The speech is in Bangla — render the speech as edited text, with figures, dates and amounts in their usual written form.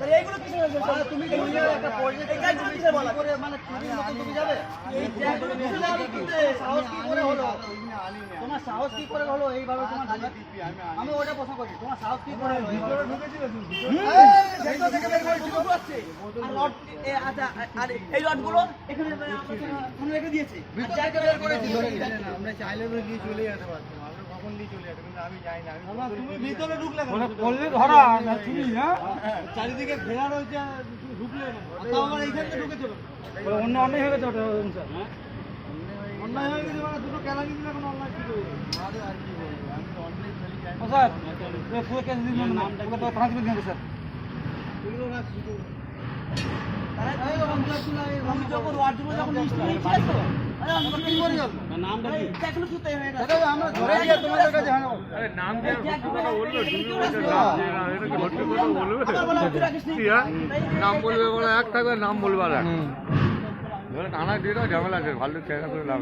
এইগুলো কি তুমি একটা পরিচয় বলা করে মানে তুমি যাবে এই ট্যাগগুলো কিছু যাবে কিন্তু সাহস কি করে হলো তোমার সাহস কি করে হলো এইভাবে তোমার আমি ওটা প্রশ্ন করছি তোমার সাহস কি করে হলো ভিতরে ঢুকেছিল ভিতর থেকে বের করে ঢুকে যাচ্ছে আর রড আচ্ছা আর এই রডগুলো এখানে আমরা রেখে দিয়েছি ভিতর থেকে বের করেছি আমরা চাইলে তো দিয়ে চলে যেতে পারতাম আমরা কখন দিয়ে চলে যেতাম কিন্তু আমি যাই না তুমি ভিতরে ঢুকলে মানে করলে ধরা তুমি হ্যাঁ চারিদিকে ঘেরা রয়েছে ঢুকলে তাও আবার এইখানে ঢুকেছিল অন্য অন্যায় হয়ে গেছে ওটা স্যার হ্যাঁ অন্যায় হয়ে গেছে মানে দুটো কেলা দিলে এখন অন্যায় কি করবে আরে আর কি বলবো আমি তো অনলাইন খালি যাই স্যার পুরো কেস দিন নামটা তো ট্রান্সফার দিন স্যার এগুলো রাখ শুধু আমি যখন ওয়ার্ডগুলো যখন লিস্ট নিয়েছি তো আরে আমরা কি করে গেল নামটা কি দেখলো কি তাই হয়ে গেছে আমরা ধরে গিয়ে তোমাদের কাছে হ্যাঁ আরে নাম দিয়ে কথা বলবে তুমি বলছো নাম দিয়ে না এটা কি ভর্তি কথা বলবে নাম বলবে বলে এক থাকবে নাম বলবে আর এক ধরে কানা দিয়ে দাও ঝামেলা আছে ভালো চেহারা করে লাভ